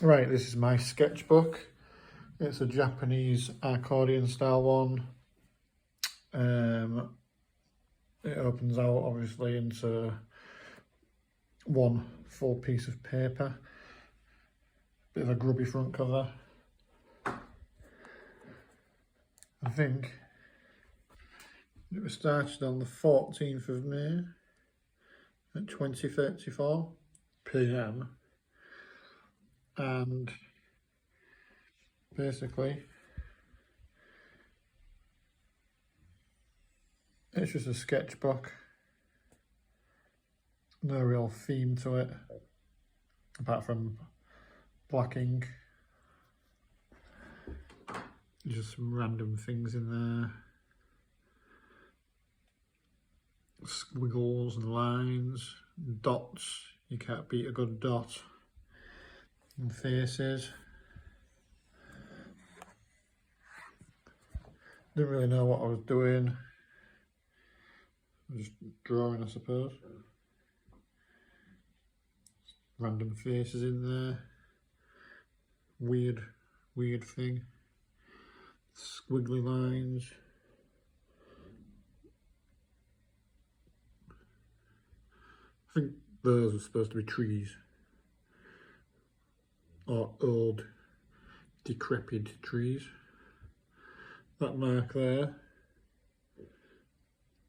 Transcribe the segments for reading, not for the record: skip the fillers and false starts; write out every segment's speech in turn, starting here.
Right, this is my sketchbook. It's a Japanese accordion style one. It opens out obviously into one full piece of paper. Bit of a grubby front cover. I think it was started on the 14th of May at 20:34 PM, and basically it's just a sketchbook. No real theme to it, apart from black ink. Just some random things in there. Squiggles and lines, dots. You can't beat a good dot. And faces. Didn't really know what I was doing. Just drawing, I suppose. Random faces in there. Weird thing. Squiggly lines. I think those are supposed to be trees. Or old, decrepit trees. That mark there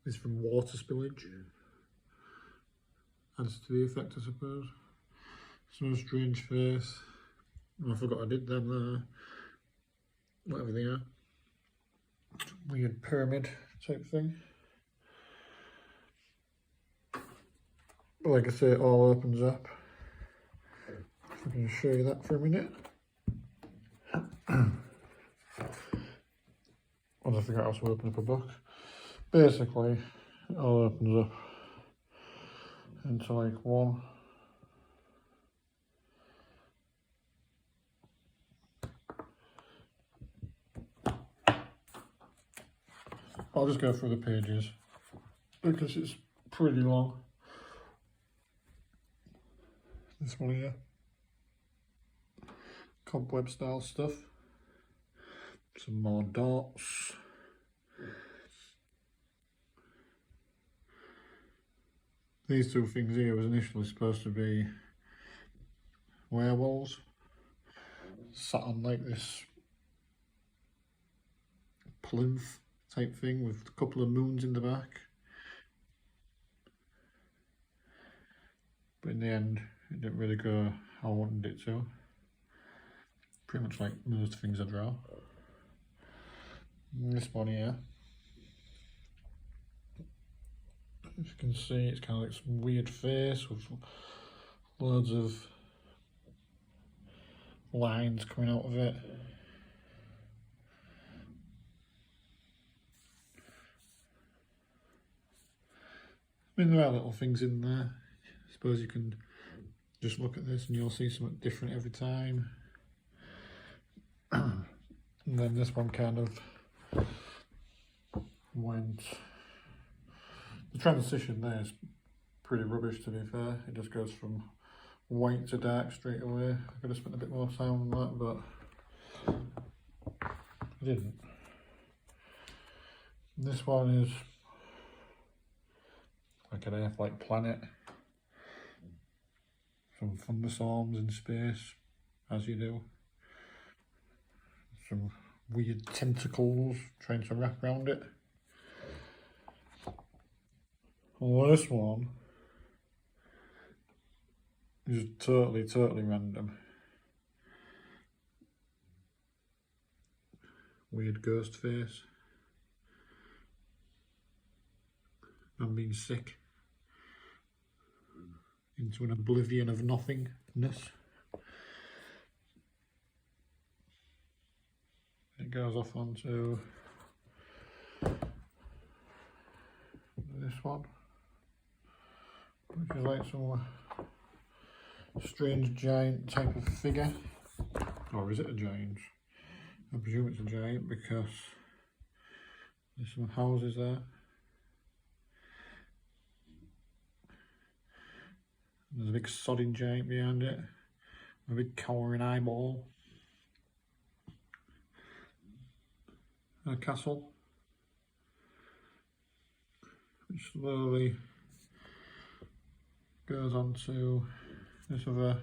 is from water spillage. Adds to the effect, I suppose. Some strange face. Oh, I forgot I did them there. Whatever they are. Weird pyramid type thing. But like I say, it all opens up. If I can show you that for a minute. Once I figure out how to open up a book. Basically, it all opens up into like one. I'll just go through the pages because it's pretty long. This one here. Cobweb style stuff. Some more dots. These two things here was initially supposed to be werewolves. Sat on like this plinth type thing with a couple of moons in the back. But in the end, it didn't really go how I wanted it to. Pretty much like most things I draw. And this one here, as you can see, it's kind of like some weird face with loads of lines coming out of it. I mean, there are little things in there. I suppose you can just look at this and you'll see something different every time. And then this one kind of went. The transition there is pretty rubbish, to be fair. It just goes from white to dark straight away. I could have spent a bit more time on that, but I didn't. And this one is like an Earth-like planet. Some thunderstorms in space, as you do. Some weird tentacles trying to wrap around it. Well, this one is totally random. Weird ghost face. I'm being sick. Into an oblivion of nothingness. It goes off onto this one, which is like some strange giant type of figure. Or is it a giant? I presume it's a giant because there's some houses there. There's a big sodding giant behind it a big cowering eyeball, a castle, which slowly goes on to this other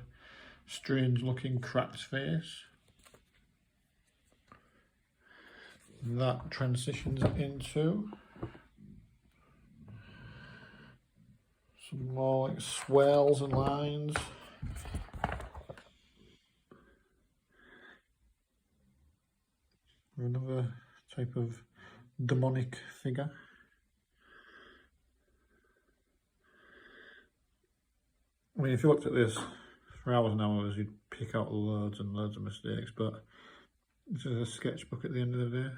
strange looking cracked face. That transitions into some more like swirls and lines. Another type of demonic figure. I mean, if you looked at this for hours and hours, you'd pick out loads and loads of mistakes, but this is a sketchbook at the end of the day.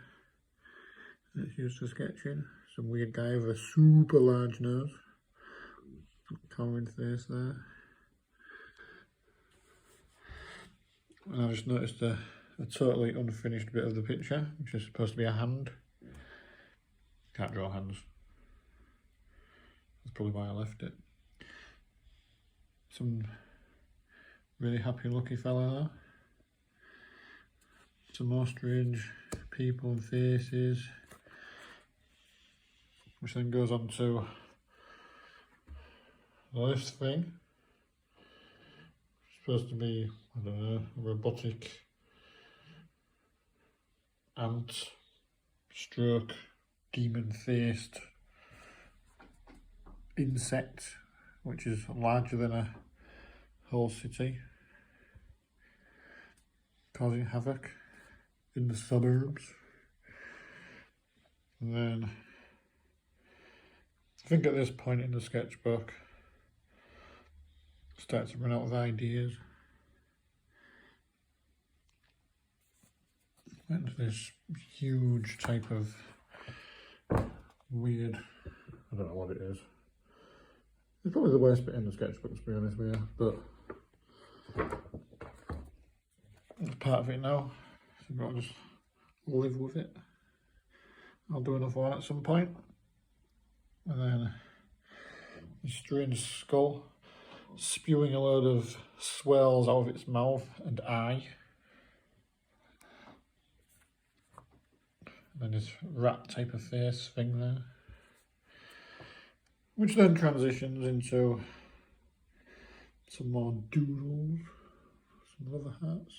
It's used for sketching. Some weird guy with a super large nose. Cowering face there. And I just noticed a totally unfinished bit of the picture, which is supposed to be a hand. Can't draw hands. That's probably why I left it. Some really happy lucky fella there. Some more strange people and faces, which then goes on to this thing. It's supposed to be, I don't know, a robotic ant stroke demon faced insect, which is larger than a whole city, causing havoc in the suburbs. And then I think at this point in the sketchbook I start to run out of ideas. And this huge type of weird, I don't know what it is. It's probably the worst bit in the sketchbook, to be honest with you, but it's part of it now, so I've got to just live with it. I'll do another one at some point. And then a strange skull spewing a load of swirls out of its mouth and eye. And then this rat type of face thing there, which then transitions into some more doodles, some other hearts,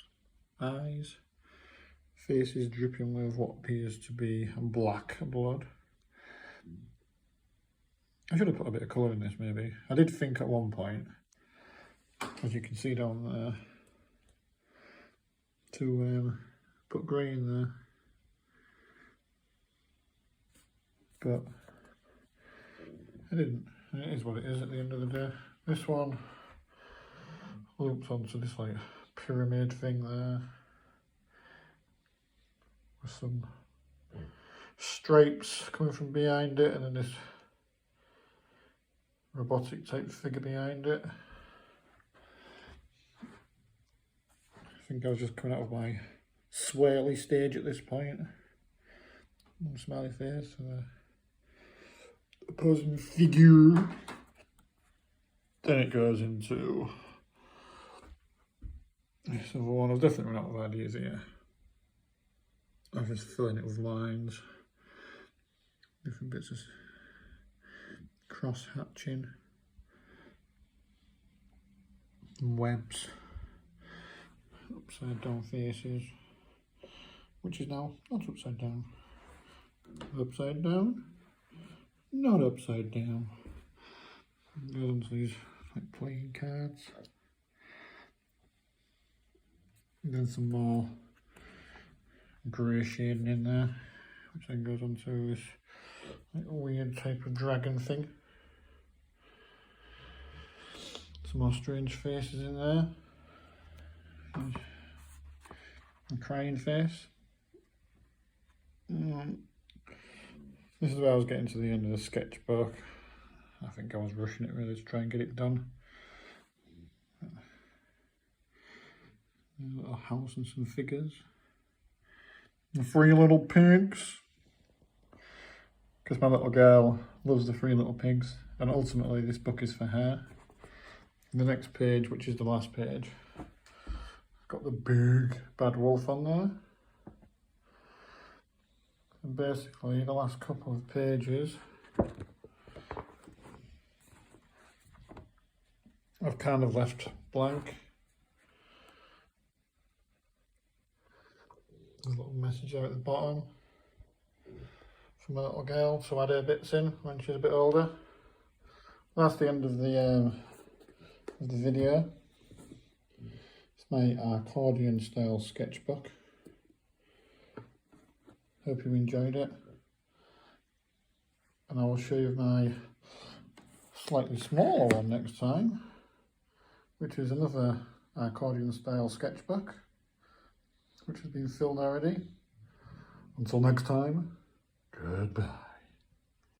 eyes, faces dripping with what appears to be black blood. I should have put a bit of colour in this maybe. I did think at one point, as you can see down there, to put grey in there. But I didn't. It is what it is at the end of the day. This one loops onto this like pyramid thing there with some stripes coming from behind it, and then this robotic type figure behind it. I think I was just coming out of my swirly stage at this point. Smiley face. Opposing figure. Then it goes into this other one. I've definitely run out of ideas here. I'm just filling it with lines, different bits of cross hatching, and webs, upside down faces, which is now not upside down. Upside down, not upside down. Goes on to these like playing cards. And then some more grey shading in there, which then goes on to this like weird type of dragon thing. Some more strange faces in there. A crying face. This is where I was getting to the end of the sketchbook. I think I was rushing it really to try and get it done. A little house and some figures. The 3 little pigs. Because my little girl loves the 3 little pigs, and ultimately this book is for her. The next page, which is the last page, got the big bad wolf on there. And basically the last couple of pages I've kind of left blank. There's a little message there at the bottom from a little girl to add her bits in when she's a bit older. That's the end of the video. It's my accordion style sketchbook. Hope you enjoyed it. And I will show you my slightly smaller one next time, which is another accordion style sketchbook, which has been filled already. Until next time, goodbye.